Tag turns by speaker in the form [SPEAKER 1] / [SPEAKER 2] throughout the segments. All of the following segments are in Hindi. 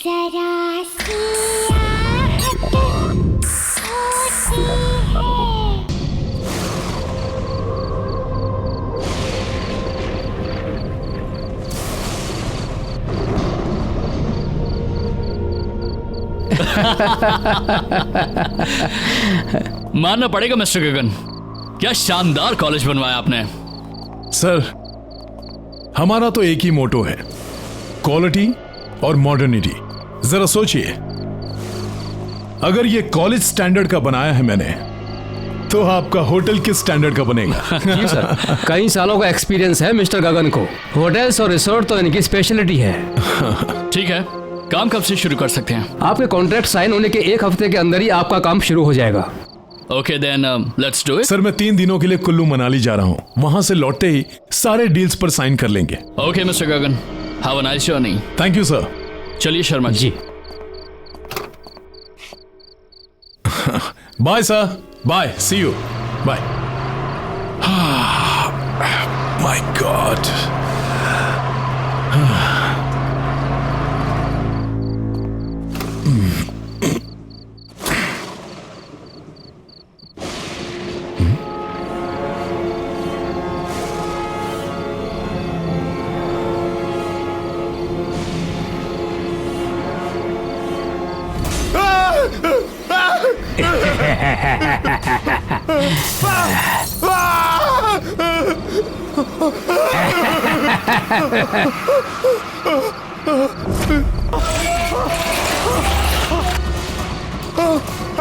[SPEAKER 1] जरा सी आहट होती है।
[SPEAKER 2] मानना पड़ेगा मिस्टर गगन, क्या शानदार कॉलेज बनवाया आपने।
[SPEAKER 3] सर, हमारा तो एक ही मोटो है, क्वालिटी और मॉडर्निटी। जरा सोचिए, अगर ये कॉलेज स्टैंडर्ड का बनाया है मैंने, तो आपका होटल किस स्टैंडर्ड का बनेगा?
[SPEAKER 4] जी सर, कई सालों का एक्सपीरियंस है मिस्टर गगन को। होटल्स और रिसोर्ट तो इनकी स्पेशलिटी है।
[SPEAKER 2] ठीक है, काम कब से शुरू कर सकते हैं?
[SPEAKER 4] आपके कॉन्ट्रैक्ट साइन होने के एक हफ्ते के अंदर ही आपका काम शुरू हो जाएगा।
[SPEAKER 2] Okay then let's do it.
[SPEAKER 3] Sir, मैं 3 दिनों के लिए कुल्लू मनाली जा रहा हूँ। वहां से लौटते ही सारे डील्स पर साइन कर लेंगे।
[SPEAKER 2] Okay mister Gagan, have a nice journey.
[SPEAKER 3] Thank you sir.
[SPEAKER 2] चलिए Sharma ji.
[SPEAKER 3] Bye sir, bye, see you, bye. My God.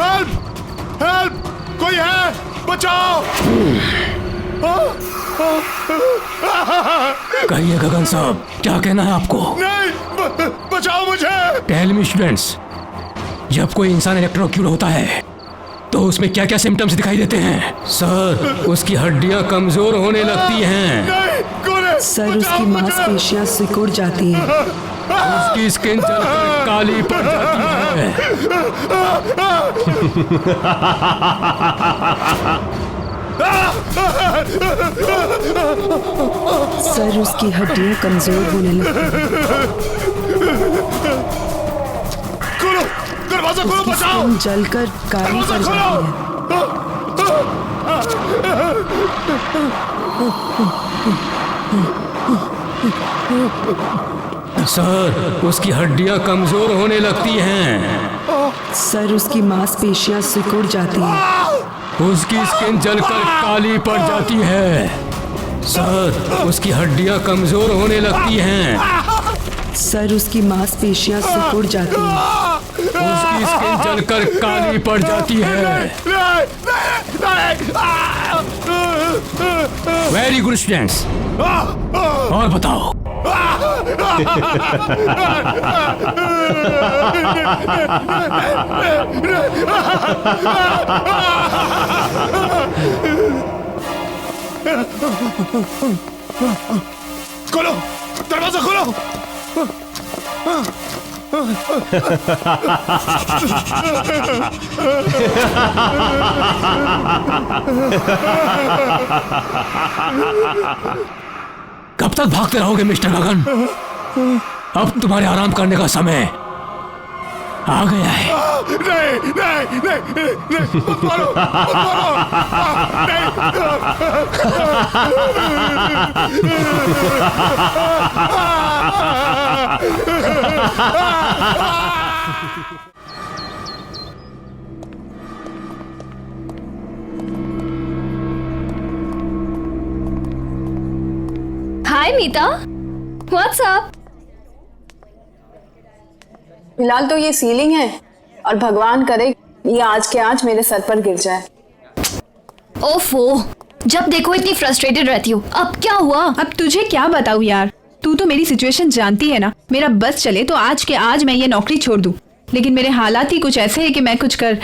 [SPEAKER 3] Help! Help! कोई है? बचाओ!
[SPEAKER 4] कहिए गगन साहब, क्या कहना है आपको?
[SPEAKER 3] नहीं, बचाओ मुझे!
[SPEAKER 4] टेल मी स्टूडेंट्स, जब कोई इंसान इलेक्ट्रोक्यूट होता है तो उसमें क्या क्या सिम्टम्स दिखाई देते हैं? सर, उसकी हड्डियां कमजोर होने लगती हैं।
[SPEAKER 3] नहीं, कौन है?
[SPEAKER 5] सर, उसकी मांसपेशियां सिकुड़ जाती हैं।
[SPEAKER 4] उसकी स्किन जलकर काली पड़ जाती है।
[SPEAKER 5] सर, उसकी हड्डियां कमजोर होने लगती हैं।
[SPEAKER 3] खोलो, दरवाजा खोलो,
[SPEAKER 5] उसकी
[SPEAKER 3] बचाओ!
[SPEAKER 5] स्किन जलकर काली पड़ जाती है।
[SPEAKER 4] सर, उसकी हड्डियां कमजोर होने लगती हैं।
[SPEAKER 5] सर, उसकी मांसपेशियां सिकुड़ जाती हैं।
[SPEAKER 4] उसकी स्किन जलकर काली पड़ जाती है। सर, उसकी हड्डियां कमजोर होने लगती हैं।
[SPEAKER 5] सर, उसकी मांसपेशियां सिकुड़ जाती हैं।
[SPEAKER 4] उसकी स्किन जलकर काली पड़ जाती है। वेरी गुड स्टूडेंट्स, और बताओ।
[SPEAKER 3] खोलो, दरवाजा खोलो!
[SPEAKER 4] कब तक भागते रहोगे मिस्टर गगन? अब तुम्हारे आराम करने का समय आ गया है।
[SPEAKER 3] नहीं, नहीं, नहीं, नहीं, मत मारो, मत मारो!
[SPEAKER 6] हाय मीता, व्हाट्स अप?
[SPEAKER 7] फिलहाल तो ये सीलिंग है और भगवान करे ये आज के आज मेरे सर पर गिर जाए।
[SPEAKER 6] ओफो, जब देखो इतनी फ्रस्ट्रेटेड रहती हो। अब क्या हुआ?
[SPEAKER 8] अब तुझे क्या बताऊं यार, तू तो मेरी सिचुएशन जानती है ना। मेरा बस चले तो आज के आज मैं ये नौकरी छोड़ दूं, लेकिन मेरे हालात ही कुछ ऐसे हैं कि मैं कुछ कर।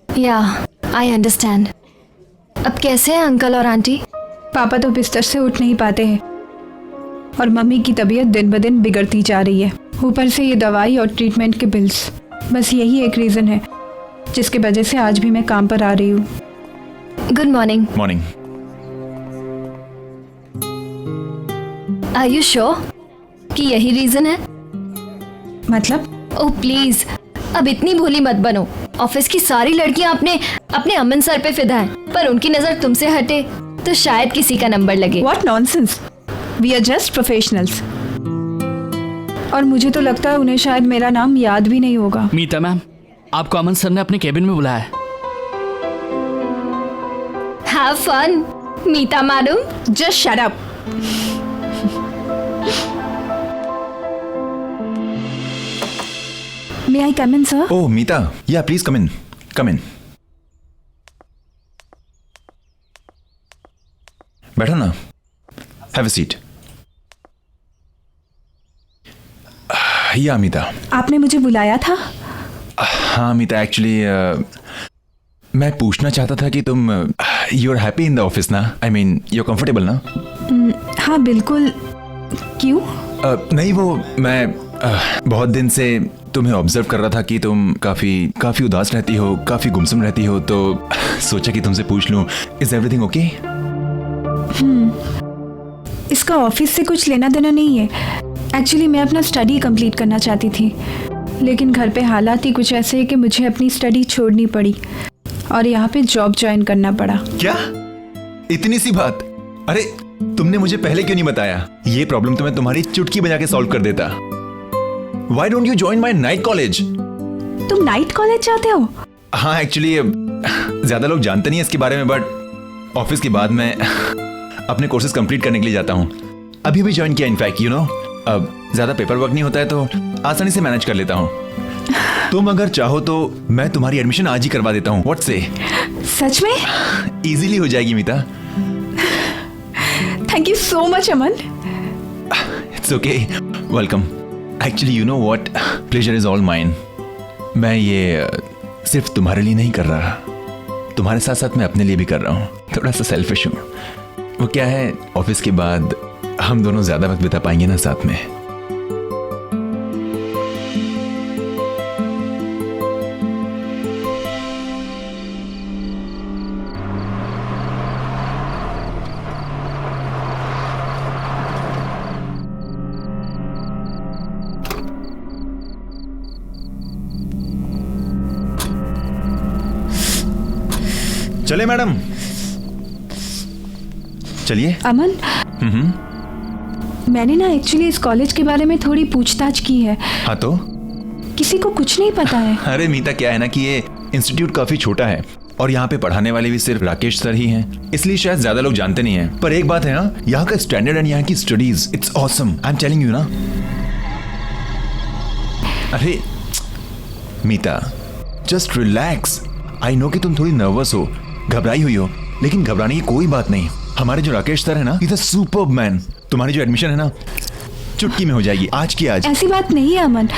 [SPEAKER 6] या आई अंडरस्टैंड। अब कैसे हैं अंकल और आंटी?
[SPEAKER 8] पापा तो बिस्तर से उठ नहीं पाते हैं और मम्मी की तबीयत दिन ब दिन बिगड़ती जा रही है। ऊपर से ये दवाई और ट्रीटमेंट के बिल्स, बस यही एक रीजन है जिसकी वजह से आज भी मैं काम पर आ रही हूँ।
[SPEAKER 6] Good morning.
[SPEAKER 9] Morning.
[SPEAKER 6] Are you sure कि यही रीजन है?
[SPEAKER 8] मतलब
[SPEAKER 6] ओह प्लीज, अब इतनी भोली मत बनो। ऑफिस की सारी लड़कियां अपने अमन सर पे फिदा है, पर उनकी नजर तुमसे हटे तो शायद किसी का नंबर लगे।
[SPEAKER 8] What nonsense, we are just professionals. और मुझे तो लगता है उन्हें शायद मेरा नाम याद भी नहीं होगा।
[SPEAKER 2] मीता मैम, आपको अमन सर ने अपने केबिन में बुलाया है।
[SPEAKER 6] Have fun Meeta madam.
[SPEAKER 8] Just shut up. May I come in sir?
[SPEAKER 9] Oh, Meeta. Yeah, please come in. Come in. बैठो ना. Have a seat. Yeah, Meeta.
[SPEAKER 8] आपने मुझे बुलाया था?
[SPEAKER 9] हाँ Meeta, actually मैं पूछना चाहता था कि तुम you're happy in the office ना? I mean, you're comfortable ना?
[SPEAKER 8] हाँ बिल्कुल। क्यों?
[SPEAKER 9] नहीं, वो मैं बहुत दिन से तुम्हें ऑब्जर्व कर रहा था कि तुम काफी उदास रहती हो, काफी गुमसुम रहती हो, तो सोचा कि तुमसे पूछ लूं, इज एवरीथिंग ओके?
[SPEAKER 8] इसका ऑफिस से कुछ लेना देना नहीं है। एक्चुअली मैं अपना स्टडी कंप्लीट करना चाहती थी, लेकिन घर पे हालात ही कुछ ऐसे है कि मुझे अपनी स्टडी छोड़नी पड़ी और यहाँ पे जॉब ज्वाइन करना पड़ा।
[SPEAKER 9] क्या? इतनी सी बात? अरे तुमने मुझे पहले क्यों नहीं बताया? ये प्रॉब्लम तो मैं तुम्हारी चुटकी बजा के सॉल्व कर देता। Why don't you join my night college?
[SPEAKER 8] तुम नाइट कॉलेज जाते हो?
[SPEAKER 9] हाँ, एक्चुअली ज्यादा लोग जानते नहीं है इसके बारे में, बट ऑफिस के बाद मैं अपने कोर्सेज कंप्लीट करने के लिए जाता हूँ। अभी भी ज्वाइन किया इनफैक्ट, यू नो। अब ज्यादा पेपर वर्क नहीं होता है तो आसानी से मैनेज कर लेता हूँ। तुम अगर चाहो तो मैं तुम्हारी एडमिशन आज ही करवा देता हूँ। व्हाट से?
[SPEAKER 8] सच में?
[SPEAKER 9] इजीली हो जाएगी Meeta.
[SPEAKER 8] Thank you so much Aman.
[SPEAKER 9] It's okay, welcome. Actually you know what, pleasure is all mine. मैं ये सिर्फ तुम्हारे लिए नहीं कर रहा, तुम्हारे साथ साथ मैं अपने लिए भी कर रहा हूँ। थोड़ा सा सेल्फिश हूँ। वो क्या है, ऑफिस के बाद हम दोनों ज्यादा वक्त बिता पाएंगे ना साथ में। चले मैडम, चलिए।
[SPEAKER 8] अमन, मैंने ना एक्चुअली इस कॉलेज के बारे में थोड़ी पूछताछ की है।
[SPEAKER 9] हाँ तो?
[SPEAKER 8] किसी को कुछ नहीं पता है।
[SPEAKER 9] अरे मीता, क्या है ना कि ये इंस्टीट्यूट काफी छोटा है और यहाँ पे पढ़ाने वाले भी सिर्फ राकेश सर ही हैं, इसलिए शायद ज्यादा लोग जानते नहीं हैं। पर एक बात है, हाँ, यहाँ का स्टैंडर्ड एंड यहाँ की studies, it's awesome. I am telling you ना। अरे मीता, जस्ट रिलैक्स। आई नो कि तुम थोड़ी नर्वस हो, घबराई हुई हो, लेकिन घबराने की कोई बात नहीं। हमारे जो राकेश सर है ना, इज अ सुपर्ब मैन। तुम्हारी जो एडमिशन है ना, चुटकी में हो जाएगी, आज की आज।
[SPEAKER 8] ऐसी बात नहीं है अमन,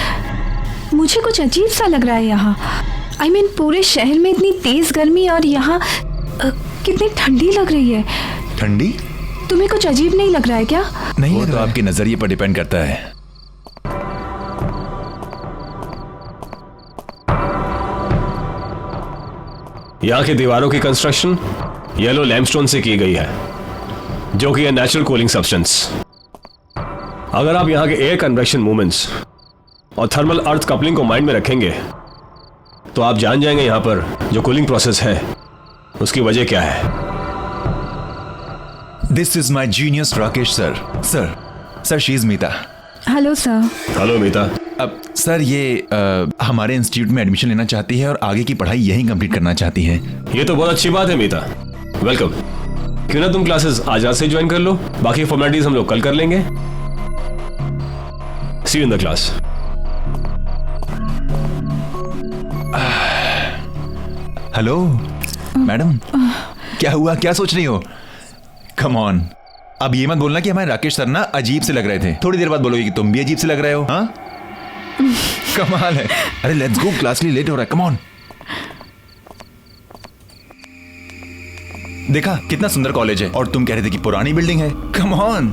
[SPEAKER 8] मुझे कुछ अजीब सा लग रहा है यहाँ। I mean, पूरे शहर में इतनी तेज गर्मी और यहाँ कितनी ठंडी लग रही है।
[SPEAKER 9] ठंडी?
[SPEAKER 8] तुम्हें कुछ अजीब नहीं लग रहा है क्या?
[SPEAKER 9] नहीं, वो तो आपके नजरिए पर डिपेंड करता है।
[SPEAKER 4] यहाँ की दीवारों की कंस्ट्रक्शन येलो लैमस्टोन से की गई है, जो कि है नेचुरल कूलिंग सब्सटेंस। अगर आप यहाँ के एयर कन्वेक्शन मूवमेंट्स और थर्मल अर्थ कपलिंग को माइंड में रखेंगे तो आप जान जाएंगे यहाँ पर जो कूलिंग प्रोसेस है उसकी वजह क्या है।
[SPEAKER 9] This is my genius Rakesh sir. Sir she is Meeta.
[SPEAKER 8] Hello sir.
[SPEAKER 4] Hello Meeta.
[SPEAKER 9] अब सर ये हमारे इंस्टीट्यूट में एडमिशन लेना चाहती है और आगे की पढ़ाई यहीं कंप्लीट करना चाहती है।
[SPEAKER 4] ये तो बहुत अच्छी बात है मीता, वेलकम। क्यों ना तुम क्लासेस आज रात से ज्वाइन कर लो, बाकी फॉर्मेलिटीज हम लोग कल कर लेंगे। See you in the class.
[SPEAKER 9] Hello madam, क्या हुआ, क्या सोच रही हो? कम ऑन, अब ये मत बोलना कि हमारे राकेश सर ना अजीब से लग रहे थे। थोड़ी देर बाद बोलोगे कि तुम भी अजीब से लग रहे हो। हाँ, कमाल है। अरे लेट्स गो, क्लास के लिए लेट हो रहा है। Come on. देखा कितना सुंदर कॉलेज है और तुम कह रहे थे कि पुरानी बिल्डिंग है। कम ऑन,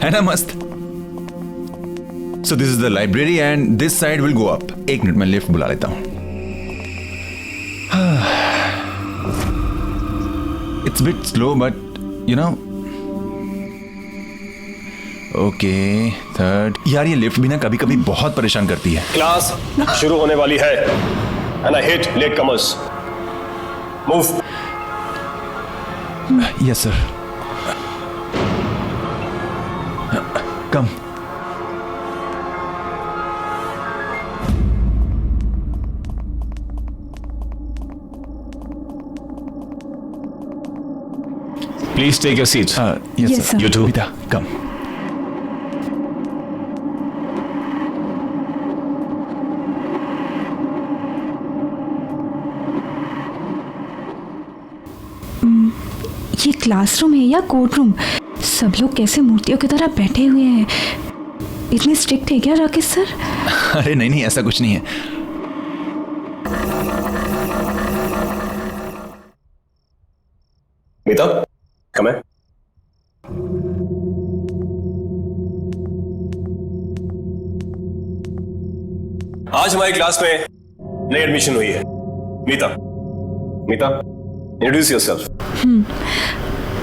[SPEAKER 9] है ना मस्त। So this is the library and this side will go up. एक मिनट में लिफ्ट बुला लेता हूं। It's bit slow but you know. Okay third. यार ये लिफ्ट भी ना कभी कभी बहुत परेशान करती है।
[SPEAKER 4] क्लास शुरू होने वाली है and I hate latecomers. Move.
[SPEAKER 9] Yes sir. Come.
[SPEAKER 4] Please take your seat.
[SPEAKER 9] Yes
[SPEAKER 5] Yes,
[SPEAKER 9] sir.
[SPEAKER 5] sir.
[SPEAKER 4] You too.
[SPEAKER 9] Meeta come.
[SPEAKER 8] ये क्लासरूम है या कोर्ट रूम? सब लोग कैसे मूर्तियों की तरह बैठे हुए हैं। इतने स्ट्रिक्ट है क्या राकेश सर?
[SPEAKER 9] अरे नहीं नहीं, ऐसा कुछ नहीं है।
[SPEAKER 4] मीता कम है। आज हमारी क्लास में नई एडमिशन हुई है। Meeta, Meeta introduce yourself.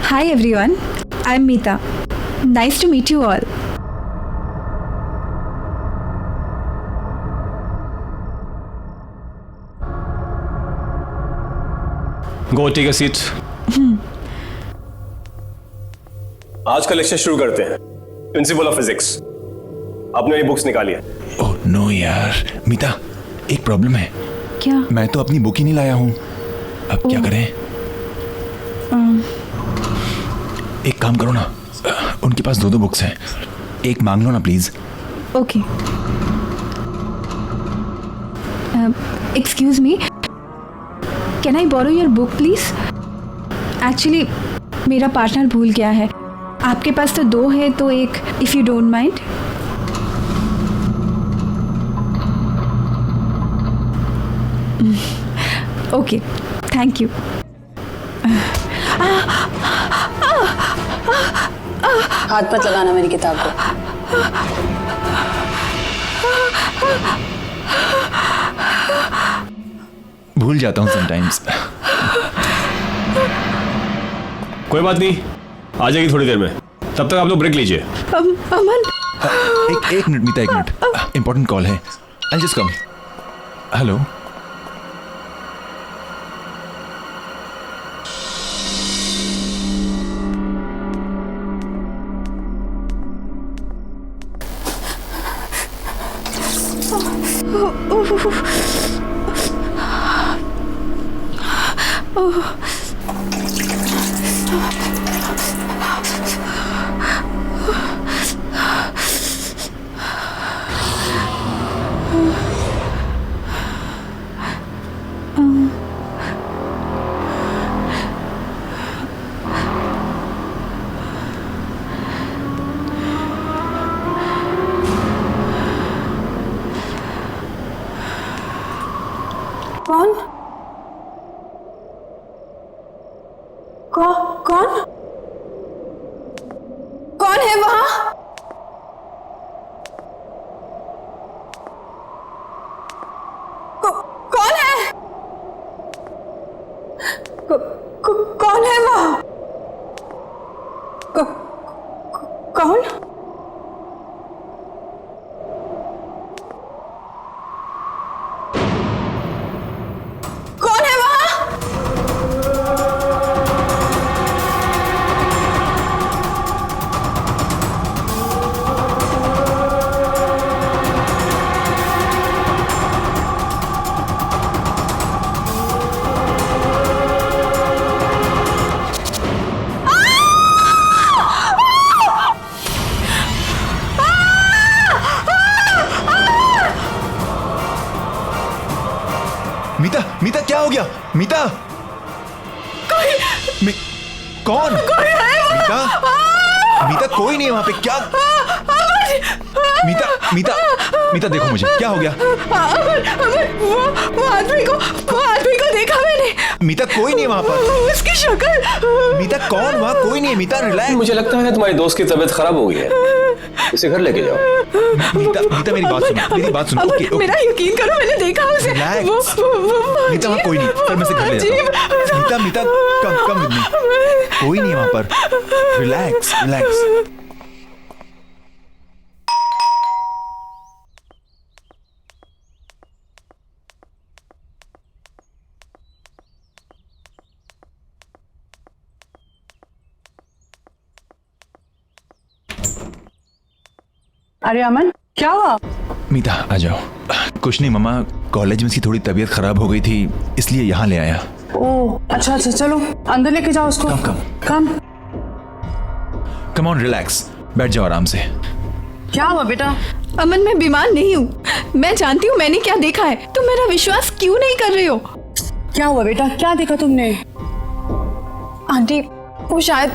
[SPEAKER 8] Hi everyone, I'm Meeta. Nice to meet you all.
[SPEAKER 4] Go take a seat. आज का लेक्चर शुरू करते हैं। प्रिंसिपल ऑफ फिजिक्स, आपने ये बुक्स निकाली है।
[SPEAKER 9] ओह नो यार मीता, एक प्रॉब्लम है।
[SPEAKER 8] क्या?
[SPEAKER 9] मैं तो अपनी बुक ही नहीं लाया हूं। अब क्या करें? एक काम करो ना, उनके पास दो बुक्स हैं, एक मांग लो ना please.
[SPEAKER 8] Okay. Excuse me. Can I borrow your book please? Actually, मेरा पार्टनर भूल गया है। आपके पास तो दो है तो एक, if you don't mind. Okay, thank you.
[SPEAKER 7] हाथ मत लगाना मेरी किताब को।
[SPEAKER 9] भूल जाता हूँ समटाइम्स।
[SPEAKER 4] कोई बात नहीं, आ जाएगी थोड़ी देर में। तब तक आप लोग ब्रेक लीजिए।
[SPEAKER 8] अमन,
[SPEAKER 9] एक मिनट मीता, एक मिनट, इंपॉर्टेंट कॉल है। I just come. हेलो।
[SPEAKER 7] कौन? कौन? कौन है वहां? कौन है? कौन है वहां? कौन? कौन है वहां?
[SPEAKER 9] मीता, मीता क्या हो गया? मीता, कौन? मीता, मीता कोई नहीं है वहां पे। क्या? मीता, मीता, मीता देखो मुझे, क्या हो गया?
[SPEAKER 8] वो आदमी को देखा मैंने।
[SPEAKER 9] मीता कोई नहीं है वहां पर।
[SPEAKER 8] उसकी शक्ल।
[SPEAKER 9] मीता कौन? वहां कोई नहीं है। मीता रिलैक्स।
[SPEAKER 4] मुझे लगता है तुम्हारी दोस्त की तबीयत खराब हो गई है, इसे घर लेके जाओ।
[SPEAKER 9] मीता, मीता मेरी बात सुनो, मेरी बात सुनो। Okay, okay.
[SPEAKER 8] मेरा यकीन करो, मैंने देखा उसे।
[SPEAKER 9] रिलैक्स। मीता वहां कोई नहीं, सर मैं से घर ले जाता हूं। मीता, मीता कम विद मी। कोई नहीं है वहां पर। Relax, relax.
[SPEAKER 7] अरे अमन, क्या हुआ?
[SPEAKER 9] मीता आ जाओ। कुछ नहीं मम्मा, कॉलेज में इसकी थोड़ी तबीयत खराब हो गई थी, इसलिए यहाँ ले आया।
[SPEAKER 7] ओह अच्छा अच्छा, चलो अंदर लेके जाओ उसको। कम
[SPEAKER 9] कम ऑन, रिलैक्स, बैठ जाओ आराम से।
[SPEAKER 7] क्या हुआ बेटा?
[SPEAKER 8] अमन, मैं बीमार नहीं हूँ। मैं जानती हूँ मैंने क्या देखा है। तुम मेरा विश्वास क्यों नहीं कर रहे हो?
[SPEAKER 7] क्या हुआ बेटा, क्या देखा तुमने?
[SPEAKER 8] आंटी, वो शायद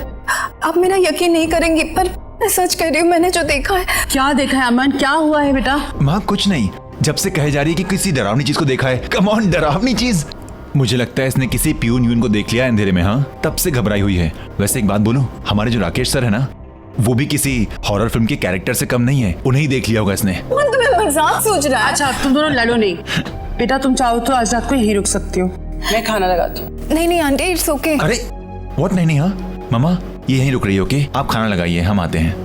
[SPEAKER 8] आप मेरा यकीन नहीं करेंगी, पर मैं सच कह रही हूँ, मैंने जो देखा है।
[SPEAKER 7] क्या देखा है अमन, क्या हुआ है बेटा?
[SPEAKER 9] माँ कुछ नहीं, जब से कहे जा रही है कि किसी डरावनी चीज को देखा है। कम ऑन, डरावनी चीज? मुझे लगता है इसने किसी प्यून को देख लिया अंधेरे में, हाँ, तब से घबराई हुई है। वैसे एक बात बोलूं, हमारे जो राकेश सर है ना, वो भी किसी हॉरर फिल्म के कैरेक्टर से कम नहीं है। उन्हें ही देख लिया होगा इसने।
[SPEAKER 8] तुम्हें मजाक सोच रहा है?
[SPEAKER 7] अच्छा तुम दोनों लड़ो नहीं। बेटा तुम चाहो तो आज रात को यहीं रुक सकती हो, मैं खाना लगाती हूँ।
[SPEAKER 8] नहीं नहीं आंटी, इट्स ओके।
[SPEAKER 9] अरे व्हाट, नहीं हाँ मामा, ये यहीं रुक रही हो, ओके? आप खाना लगाइए, हम आते हैं।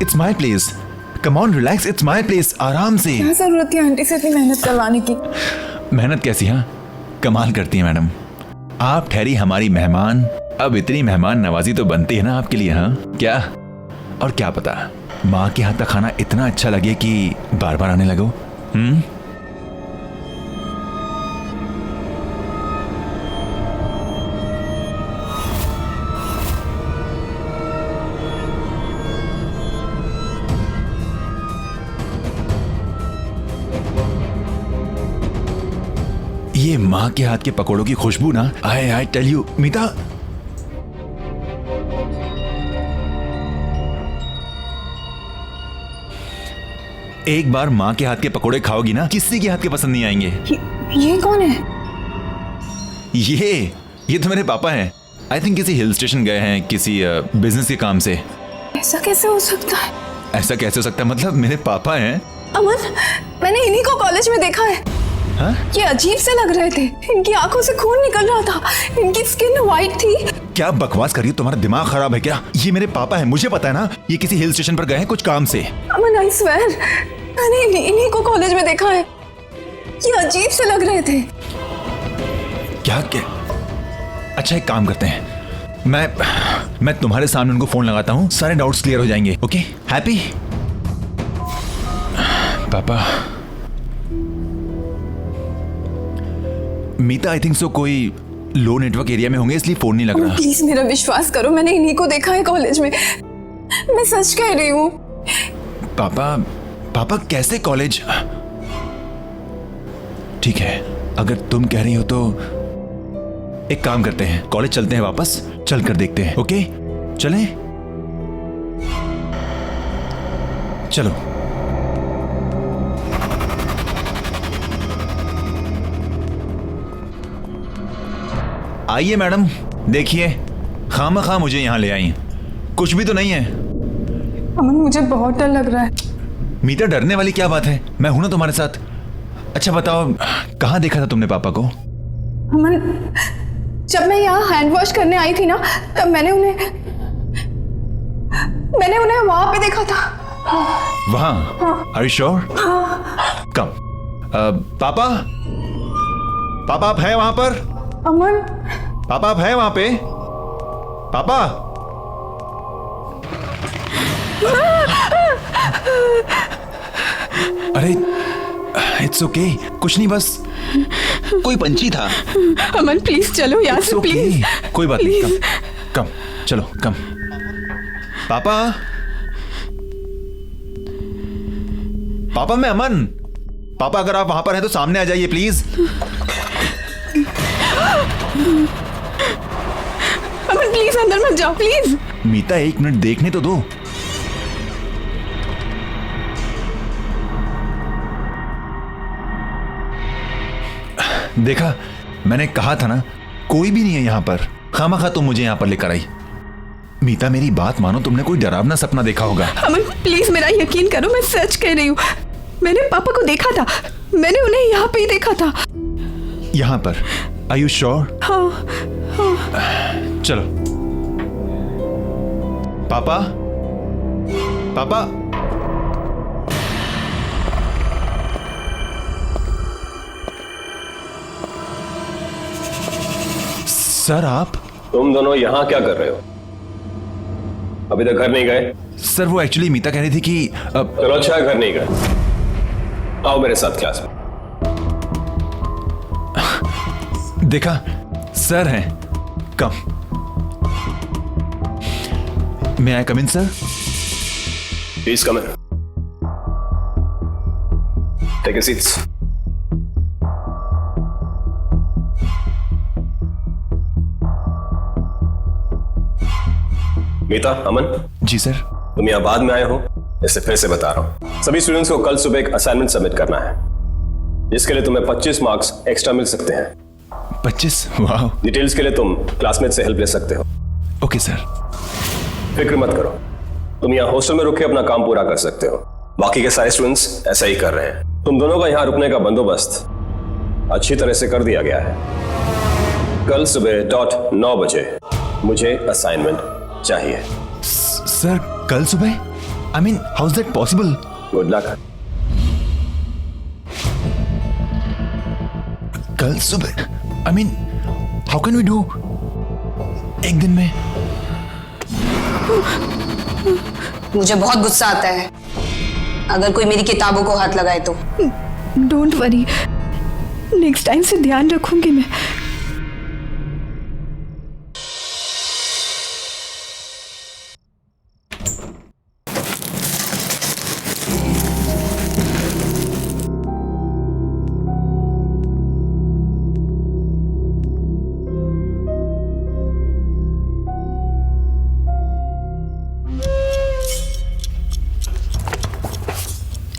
[SPEAKER 9] It's my place, come on relax, it's my place, आराम से।
[SPEAKER 8] क्या जरूरत थी आंटी से इतनी मेहनत करवाने की?
[SPEAKER 9] मेहनत कैसी? हाँ, कमाल करती है मैडम। आप ठहरी हमारी मेहमान, अब इतनी मेहमान नवाजी तो बनती है ना आपके लिए, हाँ? क्या? और क्या पता माँ के हाथ का खाना इतना अच्छा लगे कि बार बार आने लगो। ये माँ के हाथ के पकौड़ों की खुशबू ना, आई टेल यू मीता। एक बार माँ के हाथ के पकौड़े खाओगी ना, किसी के हाथ के पसंद नहीं आएंगे।
[SPEAKER 8] ये कौन है?
[SPEAKER 9] ये तो मेरे पापा हैं। आई थिंक किसी हिल स्टेशन गए हैं किसी बिजनेस के काम से।
[SPEAKER 8] ऐसा कैसे हो सकता है?
[SPEAKER 9] ऐसा कैसे हो सकता है मतलब? मेरे पापा हैं।
[SPEAKER 8] अमन, मैंने इन्हीं को कॉलेज में देखा है।
[SPEAKER 9] हाँ?
[SPEAKER 8] ये अजीब से लग रहे थे। इनकी आंखों से खून निकल रहा था, इनकी स्किन वाइट थी।
[SPEAKER 9] क्या बकवास कर रही हो? तुम्हारा दिमाग खराब है क्या? ये मेरे पापा हैं, मुझे पता है ना। ये किसी हिल स्टेशन पर गए हैं कुछ काम से।
[SPEAKER 8] अमन, आई स्वेयर, मैंने इन्हीं को कॉलेज में देखा है। ये अजीब से लग रहे थे।
[SPEAKER 9] क्या? अच्छा एक काम करते हैं, मैं तुम्हारे सामने उनको फोन लगाता हूँ, सारे डाउट्स क्लियर हो जाएंगे। ओके? हैप्पी? पापा, मीता आई थिंक सो कोई लो नेटवर्क एरिया में होंगे, इसलिए फोन नहीं लग रहा।
[SPEAKER 8] प्लीज मेरा विश्वास करो, मैंने इन्हीं को देखा है कॉलेज में। मैं सच कह रही हूँ।
[SPEAKER 9] पापा कैसे कॉलेज? ठीक है, अगर तुम कह रही हो तो एक काम करते हैं, कॉलेज चलते हैं, वापस चल कर देखते हैं। ओके चलें? चलो। आइए मैडम, देखिए खामखा मुझे यहां ले आई, कुछ भी तो नहीं है।
[SPEAKER 8] अमन, मुझे बहुत डर लग रहा है।
[SPEAKER 9] मीता, डरने वाली क्या बात है? मैं हूं ना तुम्हारे साथ। अच्छा बताओ, कहां देखा था तुमने पापा को?
[SPEAKER 8] अमन, जब मैं यहाँ हैंड वॉश करने आई थी ना, तब मैंने उन्हें वहां पे देखा था।
[SPEAKER 9] वहां? Are you sure? कम। पापा आप हैं वहां पर?
[SPEAKER 8] अमन,
[SPEAKER 9] पापा आप हैं वहां पे? पापा? अरे इट्स ओके, कुछ नहीं, बस कोई पंछी था।
[SPEAKER 8] अमन प्लीज चलो यहाँ से, प्लीज।
[SPEAKER 9] कोई बात नहीं, कम चलो, कम। पापा मैं अमन। पापा अगर आप वहां पर हैं तो सामने आ जाइए प्लीज।
[SPEAKER 8] अमन प्लीज अंदर मत जाओ, प्लीज।
[SPEAKER 9] मीता, एक मिनट देखने तो दो। देखा, मैंने कहा था ना, कोई भी नहीं है यहां पर। खामखा तुम मुझे यहां पर लेकर आई। मीता मेरी बात मानो, तुमने कोई डरावना सपना देखा होगा।
[SPEAKER 8] अमन प्लीज मेरा यकीन करो, मैं सच कह रही हूँ। मैंने पापा को देखा था, मैंने उन्हें यहाँ पे ही देखा था।
[SPEAKER 9] यहाँ पर? Are you sure?
[SPEAKER 8] हाँ।
[SPEAKER 9] चलो। पापा? सर आप?
[SPEAKER 4] तुम दोनों यहाँ क्या कर रहे हो? अभी तक घर नहीं गए?
[SPEAKER 9] सर वो एक्चुअली मीता कह रही थी कि
[SPEAKER 4] चलो अच्छा है, घर नहीं गए, आओ मेरे साथ क्लास में।
[SPEAKER 9] देखा सर हैं, come. May I come in sir?
[SPEAKER 4] Please come in, take a seats. Meeta, Aman,
[SPEAKER 9] जी सर।
[SPEAKER 4] तुम यहाँ बाद में आए हो, इससे फिर से बता रहा हूँ। सभी स्टूडेंट्स को कल सुबह एक असाइनमेंट सबमिट करना है, जिसके लिए तुम्हें 25 मार्क्स एक्स्ट्रा मिल सकते हैं।
[SPEAKER 9] 25? वाह।
[SPEAKER 4] डिटेल्स के लिए तुम क्लासमेट से हेल्प ले सकते हो।
[SPEAKER 9] Okay sir.
[SPEAKER 4] फिक्र मत करो, तुम यहाँ हॉस्टल में रुक के अपना काम पूरा कर सकते हो। बाकी के सारे स्टूडेंट्स ऐसा ही कर रहे हैं। तुम दोनों का यहाँ रुकने का बंदोबस्त अच्छी तरह से कर दिया गया है। कल सुबह .9 बजे मुझे असाइनमेंट चाहिए।
[SPEAKER 9] सर कल सुबह? I mean how is that possible?
[SPEAKER 4] Good luck.
[SPEAKER 9] कल सुबह? I mean how can we do एक दिन में?
[SPEAKER 10] मुझे बहुत गुस्सा आता है अगर कोई मेरी किताबों को हाथ लगाए तो।
[SPEAKER 8] डोंट वरी, नेक्स्ट टाइम से ध्यान रखूंगी मैं।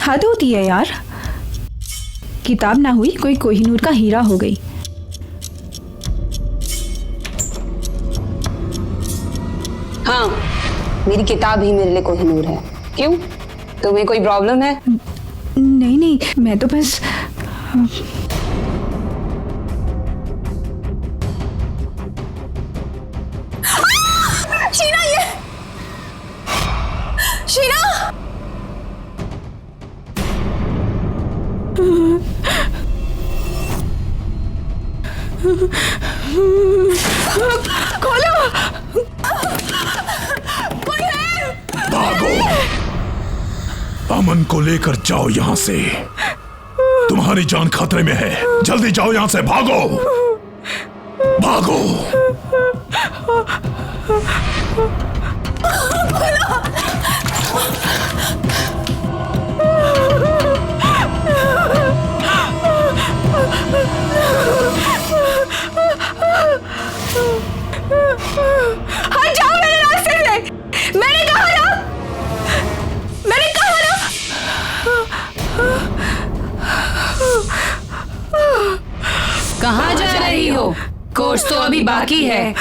[SPEAKER 8] हद होती है यार, किताब ना हुई कोई कोहिनूर का हीरा हो गई।
[SPEAKER 10] हाँ, मेरी किताब ही मेरे लिए कोहिनूर है। क्यों, तुम्हें कोई प्रॉब्लम है?
[SPEAKER 8] नहीं नहीं, मैं तो बस
[SPEAKER 10] शीना, ये शीना!
[SPEAKER 8] खोलो!
[SPEAKER 3] भागो! अमन को लेकर जाओ यहां से, तुम्हारी जान खतरे में है। जल्दी जाओ यहां से, भागो भागो।
[SPEAKER 8] हट जाओ मेरे रास्ते से! मैंने कहा ना, मैंने कहा ना।
[SPEAKER 5] कहाँ जा रही हो? कोर्स तो अभी बाकी है।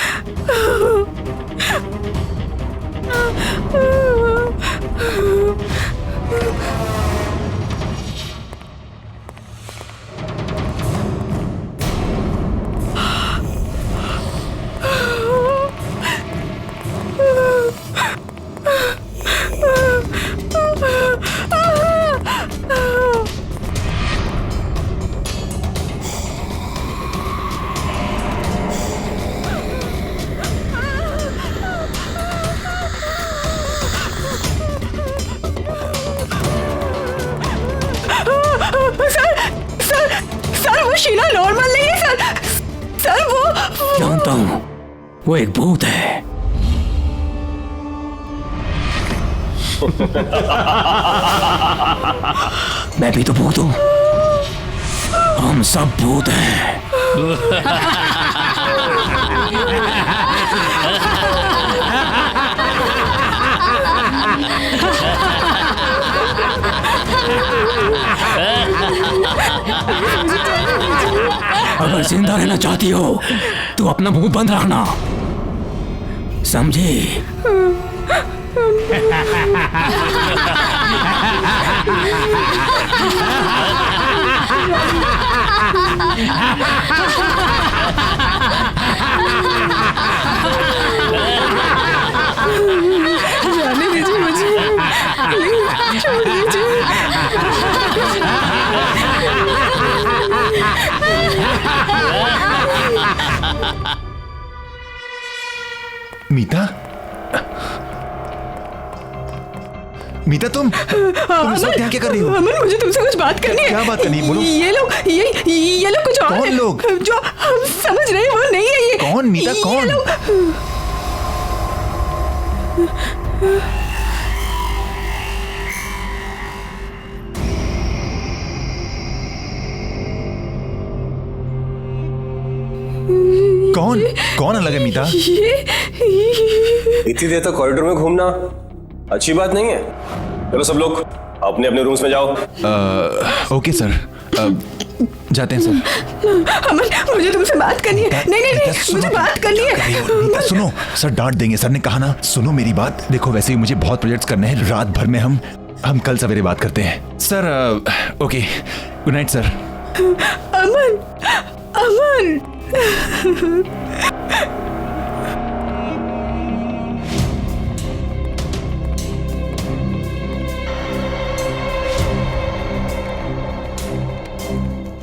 [SPEAKER 8] सर वो शीना नॉर्मल नहीं है सर। सर वो
[SPEAKER 2] जानता हूँ, वो एक भूत है। मैं भी तो भूत हूँ, हम सब भूत हैं। अगर जिंदा रहना चाहती हो तो अपना मुंह बंद रखना, समझी?
[SPEAKER 8] जाने दीजिए मुझे, प्लीज छोड़ दीजिए।
[SPEAKER 9] मीता, मीता तुम इस वक्त यहाँ क्या कर रही हो?
[SPEAKER 8] अमन, मुझे तुमसे कुछ बात करनी है।
[SPEAKER 9] क्या बात करनी है? बोलो।
[SPEAKER 8] ये लोग कुछ और
[SPEAKER 9] कौन
[SPEAKER 8] है,
[SPEAKER 9] लोग?
[SPEAKER 8] जो हम समझ रहे हैं वो नहीं है ये।
[SPEAKER 9] कौन मीता,
[SPEAKER 8] ये
[SPEAKER 9] कौन?
[SPEAKER 8] लोग-
[SPEAKER 9] कौन कौन अलग है मीता?
[SPEAKER 4] इतनी देर तक कॉरिडोर में घूमना अच्छी बात नहीं है। चलो सब लोग अपने अपने रूम्स में जाओ।
[SPEAKER 9] ओके सर, जाते हैं सर।
[SPEAKER 8] अमन, मुझे तुमसे बात करनी है। नहीं, मुझे बात करनी है।
[SPEAKER 9] मीता सुनो, सर डांट देंगे। सर ने कहा ना, सुनो मेरी बात। देखो वैसे ही मुझे बहुत प्रोजेक्ट्स करने हैं, रात भर में हम कल सवेरे बात करते हैं sir. Okay, good night sir.
[SPEAKER 8] Aman, Aman.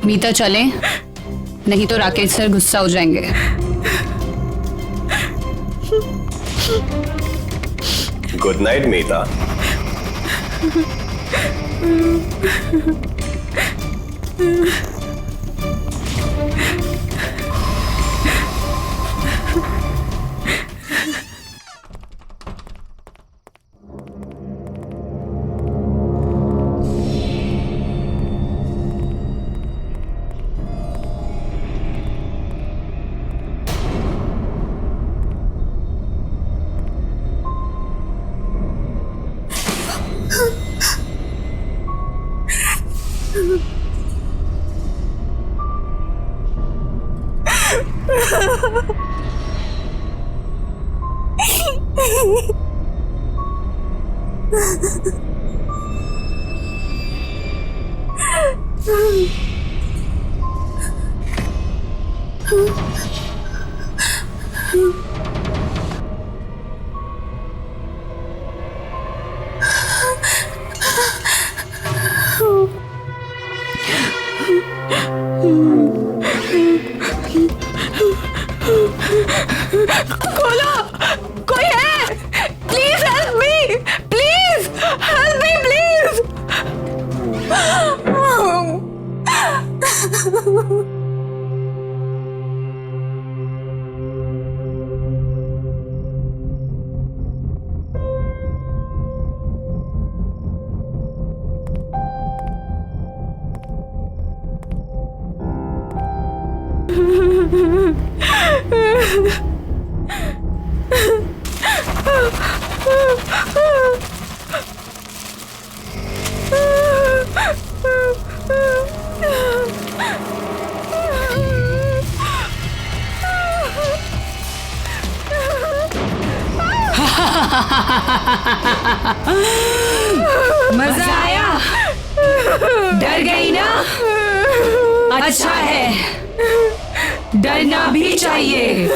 [SPEAKER 5] Meeta चलें, नहीं तो राकेश सर गुस्सा हो जाएंगे।
[SPEAKER 4] Good night Meeta.
[SPEAKER 8] खोलो, कोई है? Please help me, please help me, please.
[SPEAKER 5] मजा आया? डर गई ना? अच्छा है, डरना भी चाहिए।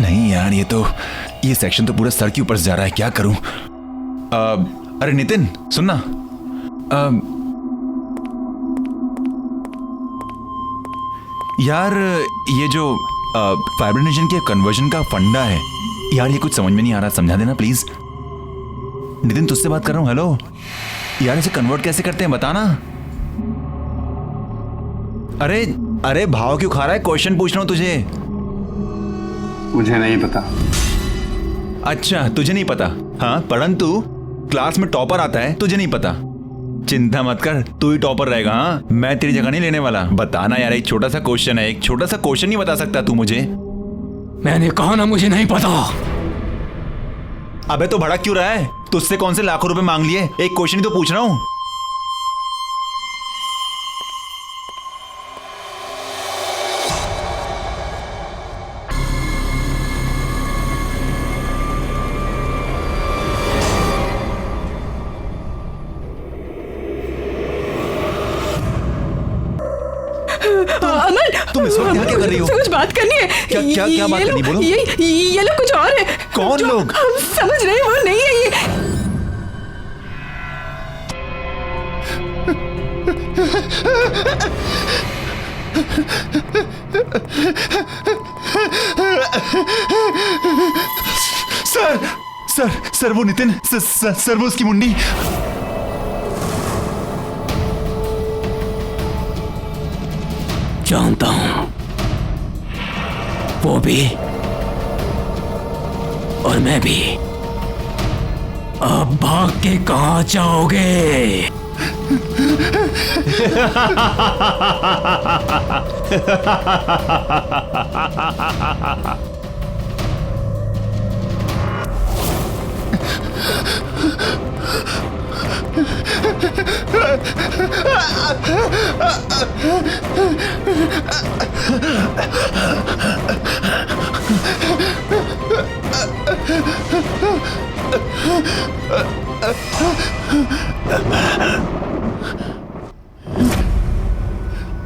[SPEAKER 9] नहीं यार, ये सेक्शन तो पूरा सर के ऊपर से जा रहा है। क्या करूं? अरे नितिन सुनना, यार ये जो फाइब्रिनेशन के कन्वर्जन का फंडा है यार, ये कुछ समझ में नहीं आ रहा। समझा देना प्लीज। नितिन तुझसे बात कर रहा हूं। हेलो यार, इसे कन्वर्ट कैसे करते हैं बताना। अरे अरे भाव क्यों खा रहा है? क्वेश्चन पूछ रहा हूं तुझे।
[SPEAKER 11] मुझे नहीं पता।
[SPEAKER 9] अच्छा तुझे नहीं पता? हाँ, परंतु क्लास में टॉपर आता है, तुझे नहीं पता। चिंता मत कर, तू ही टॉपर रहेगा। हाँ, मैं तेरी जगह नहीं लेने वाला। बताना यार, एक छोटा सा क्वेश्चन है, एक छोटा सा क्वेश्चन नहीं बता सकता तू मुझे?
[SPEAKER 2] मैंने कहा ना मुझे नहीं पता।
[SPEAKER 9] अबे तो भड़क क्यों रहा है? तुझसे कौन से लाखों रुपए मांग लिए? एक क्वेश्चन ही तो पूछ रहा हूं।
[SPEAKER 8] अमन,
[SPEAKER 9] तुम इस वक्त यहाँ क्या कर रही हो?
[SPEAKER 8] तुमसे कुछ बात करनी है।
[SPEAKER 9] क्या बात करनी? बोलो।
[SPEAKER 8] ये लोग कुछ और है।
[SPEAKER 9] कौन
[SPEAKER 8] जो
[SPEAKER 9] लोग?
[SPEAKER 8] हम समझ रहे हैं वो नहीं है ये।
[SPEAKER 9] सर सर सर वो नितिन सर वो उसकी मुंडी।
[SPEAKER 2] जानता हूं, वो भी और मैं भी। अब भाग के कहां जाओगे?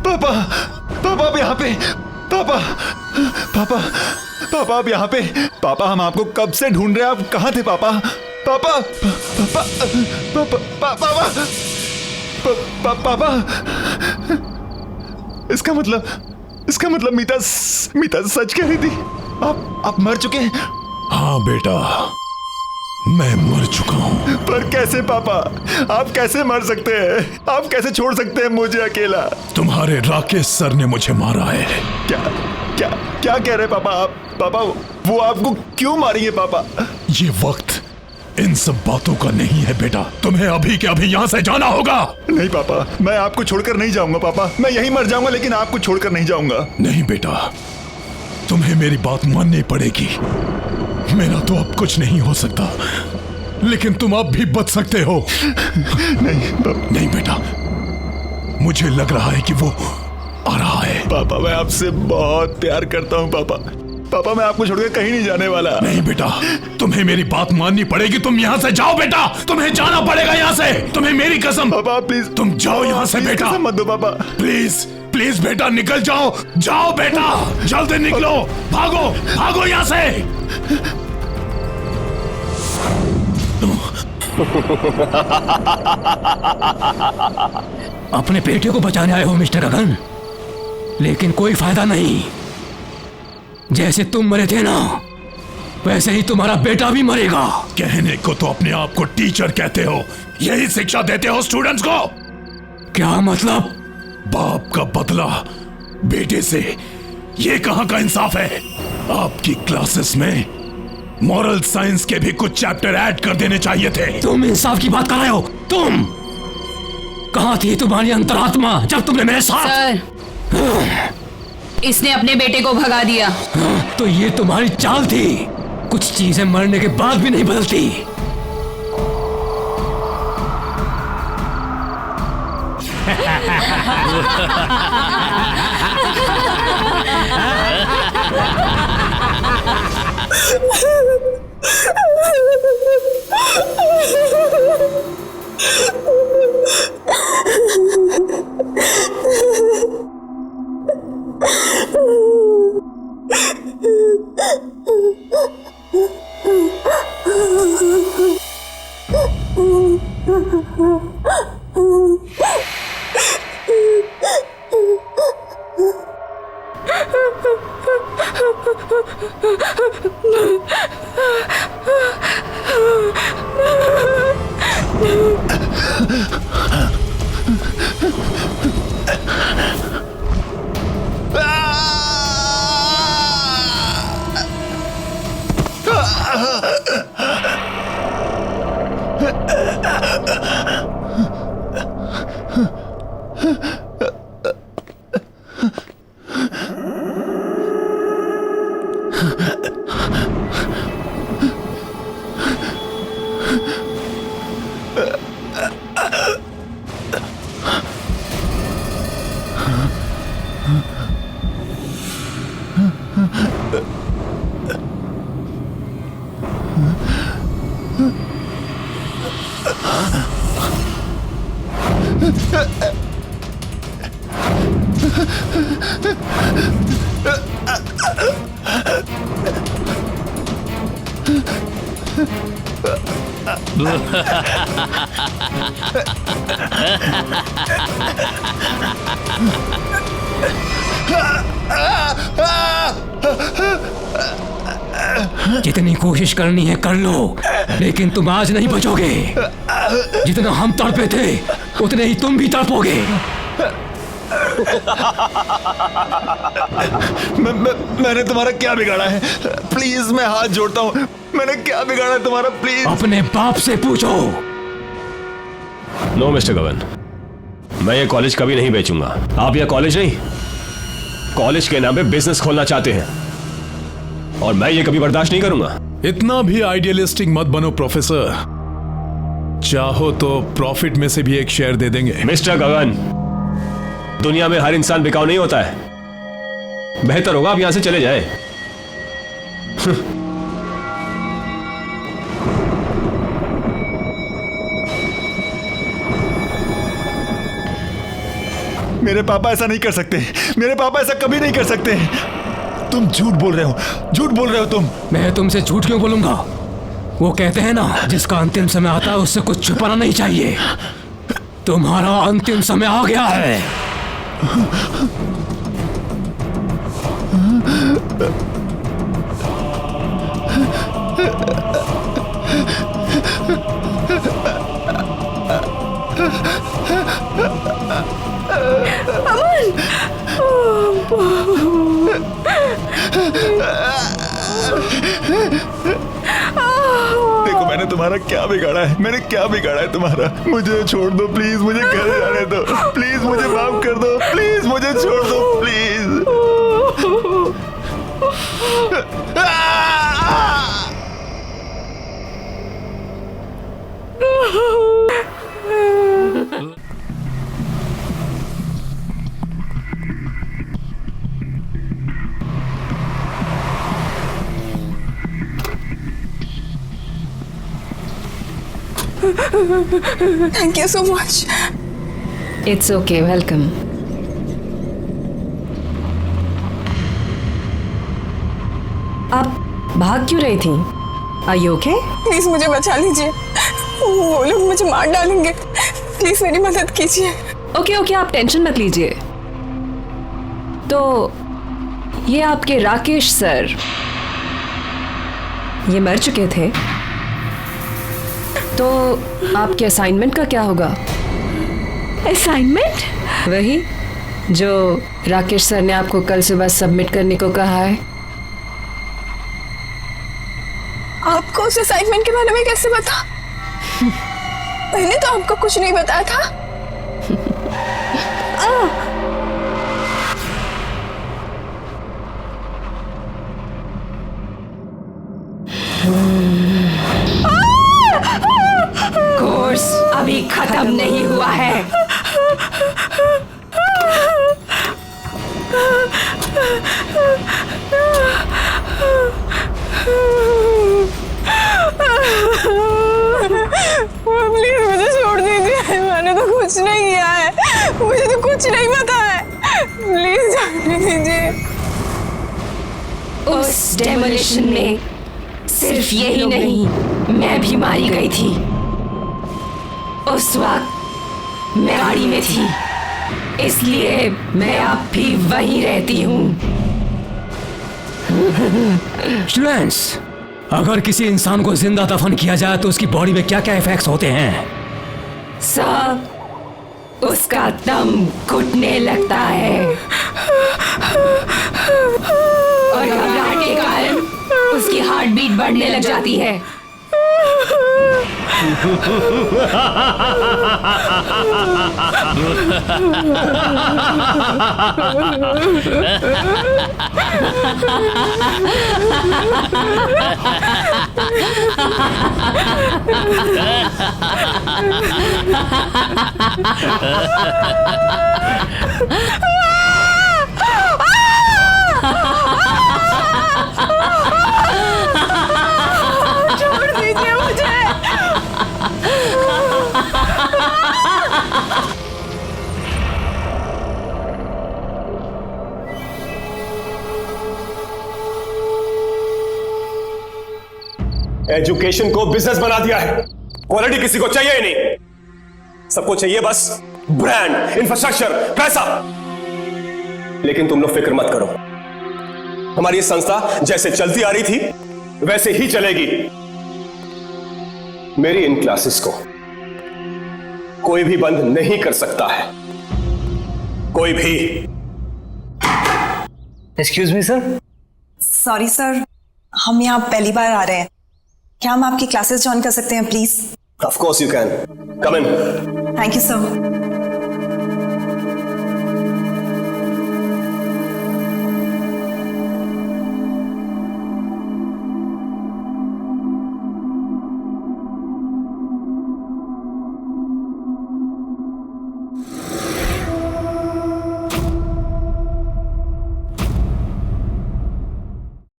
[SPEAKER 9] पापा पापा आप यहाँ पे। पापा पापा पापा आप यहाँ पे। पापा हम आपको कब से ढूंढ रहे हैं, आप कहाँ थे पापा? पापा पापा पापा पापा पापा इसका मतलब मीता सच कह रही थी। आप मर चुके हैं?
[SPEAKER 3] हाँ बेटा, मैं मर चुका हूँ।
[SPEAKER 9] पर कैसे पापा? आप कैसे मर सकते हैं? आप कैसे छोड़ सकते हैं मुझे अकेला?
[SPEAKER 3] तुम्हारे राकेश सर ने मुझे मारा है।
[SPEAKER 9] क्या क्या क्या कह रहे पापा आप? पापा वो आपको क्यों मारेंगे पापा?
[SPEAKER 3] ये वक्त इन सब बातों का नहीं है बेटा, तुम्हें अभी के अभी यहाँ से जाना होगा।
[SPEAKER 9] नहीं पापा, मैं आपको छोड़कर नहीं जाऊंगा पापा। मैं यहीं मर जाऊंगा लेकिन आपको छोड़कर नहीं जाऊंगा।
[SPEAKER 3] नहीं बेटा, तुम्हें मेरी बात माननी पड़ेगी। मेरा तो अब कुछ नहीं हो सकता, लेकिन तुम अब भी बच सकते हो। नहीं बेटा, मुझे लग रहा है कि वो आ रहा है।
[SPEAKER 9] पापा मैं आपसे बहुत प्यार करता हूँ पापा। पापा मैं आपको छोड़कर कहीं नहीं जाने वाला।
[SPEAKER 3] नहीं बेटा, तुम्हें मेरी बात माननी पड़ेगी। तुम यहाँ से जाओ बेटा, तुम्हें जाना पड़ेगा यहाँ से। तुम्हें मेरी कसम।
[SPEAKER 9] पापा प्लीज
[SPEAKER 3] तुम जाओ यहाँ से बेटा।
[SPEAKER 9] कसम मत दो पापा।
[SPEAKER 3] प्लीज प्लीज बेटा निकल जाओ। जाओ बेटा, जल्दी निकलो। भागो भागो यहाँ से।
[SPEAKER 2] अपने बेटे को बचाने आए हो मिस्टर गगन, लेकिन कोई फायदा नहीं। जैसे तुम मरे थे ना, वैसे ही तुम्हारा बेटा भी मरेगा।
[SPEAKER 3] कहने को तो अपने आप को टीचर कहते हो, यही शिक्षा देते हो स्टूडेंट्स को?
[SPEAKER 2] क्या मतलब?
[SPEAKER 3] बाप का बदला बेटे से, ये कहां का इंसाफ है? आपकी क्लासेस में मॉरल साइंस के भी कुछ चैप्टर ऐड कर देने चाहिए थे।
[SPEAKER 2] तुम इंसाफ की बात कर रहे हो? तुम कहां थी तुम्हारी अंतरात्मा जब तुमने मेरे साथ?
[SPEAKER 5] सर, इसने अपने बेटे को भगा दिया।
[SPEAKER 2] तो ये तुम्हारी चाल थी। कुछ चीजें मरने के बाद भी नहीं बदलती। जितनी कोशिश करनी है कर लो, लेकिन तुम आज नहीं बचोगे। जितना हम तड़पे थे उतने ही तुम भी तड़पोगे।
[SPEAKER 9] मैंने तुम्हारा क्या बिगाड़ा है? प्लीज मैं हाथ जोड़ता हूँ, मैंने क्या बिगाड़ा है तुम्हारा? प्लीज
[SPEAKER 2] अपने बाप से पूछो।
[SPEAKER 4] नो मिस्टर गगन, मैं ये कॉलेज कभी नहीं बेचूंगा। आप यह कॉलेज नहीं, कॉलेज के नाम पे बिजनेस खोलना चाहते हैं और मैं ये कभी बर्दाश्त नहीं करूंगा।
[SPEAKER 3] इतना भी आइडियलिस्टिक मत बनो प्रोफेसर। चाहो तो प्रॉफिट में से भी एक शेयर दे देंगे।
[SPEAKER 4] मिस्टर गगन, दुनिया में हर इंसान बिकाऊ नहीं होता है। बेहतर होगा आप यहां से चले जाए।
[SPEAKER 9] मेरे पापा ऐसा नहीं कर सकते, मेरे पापा ऐसा कभी नहीं कर सकते। तुम झूठ बोल रहे हो, झूठ बोल रहे हो तुम।
[SPEAKER 2] मैं तुमसे झूठ क्यों बोलूंगा? वो कहते हैं ना, जिसका अंतिम समय आता है उससे कुछ छुपाना नहीं चाहिए। तुम्हारा अंतिम समय आ गया है।
[SPEAKER 9] देखो मैंने तुम्हारा क्या बिगाड़ा है, मैंने क्या बिगाड़ा है तुम्हारा? मुझे छोड़ दो प्लीज, मुझे घर जाने दो प्लीज, मुझे माफ कर दो प्लीज, मुझे छोड़ दो please.
[SPEAKER 7] Thank you so much.
[SPEAKER 5] It's okay, welcome. आप भाग क्यों रही थी? Are you okay?
[SPEAKER 7] प्लीज मुझे बचा लीजिए, वो लोग मुझे मार डालेंगे। प्लीज मेरी मदद कीजिए।
[SPEAKER 5] ओके ओके, आप टेंशन मत लीजिए। तो ये आपके राकेश सर, ये मर चुके थे, तो आपके असाइनमेंट का क्या होगा?
[SPEAKER 8] असाइनमेंट?
[SPEAKER 5] वही जो राकेश सर ने आपको कल सुबह सबमिट करने को कहा है।
[SPEAKER 7] आपको उस असाइनमेंट के बारे में कैसे पता? मैंने तो आपको कुछ नहीं बताया था।
[SPEAKER 5] कोर्स अभी खत्म नहीं हुआ है।
[SPEAKER 7] प्लीज मुझे छोड़ दीजिए, मैंने तो कुछ नहीं किया है, मुझे तो कुछ नहीं पता है। प्लीज जाने दीजिए।
[SPEAKER 5] उस डेमोलिशन में सिर्फ यही नहीं, मैं भी मारी गई थी। उस वक्त मैं गाड़ी में थी, इसलिए मैं अब भी वहीं रहती हूँ।
[SPEAKER 2] स्टूडेंट्स, अगर किसी इंसान को जिंदा दफन किया जाए तो उसकी बॉडी में क्या क्या इफेक्ट्स होते हैं?
[SPEAKER 5] सर, उसका दम घुटने लगता है और घबराहट के कारण उसकी हार्ट बीट बढ़ने लग जाती है।
[SPEAKER 7] छोड़ दीजिए मुझे।
[SPEAKER 12] एजुकेशन को बिजनेस बना दिया है। क्वालिटी किसी को चाहिए ही नहीं, सबको चाहिए बस ब्रांड, इंफ्रास्ट्रक्चर, पैसा। लेकिन तुम लोग फिक्र मत करो, हमारी संस्था जैसे चलती आ रही थी वैसे ही चलेगी। मेरी इन क्लासेस को कोई भी बंद नहीं कर सकता है, कोई भी।
[SPEAKER 13] Excuse me sir.
[SPEAKER 14] Sorry sir, हम यहाँ पहली बार आ रहे हैं, क्या हम आपकी क्लासेस ज्वाइन कर सकते हैं please?
[SPEAKER 12] Of course you can, come in.
[SPEAKER 14] Thank you sir.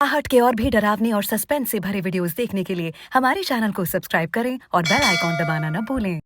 [SPEAKER 15] आहट के और भी डरावनी और सस्पेंस से भरे वीडियोस देखने के लिए हमारे चैनल को सब्सक्राइब करें और बेल आइकॉन दबाना न भूलें।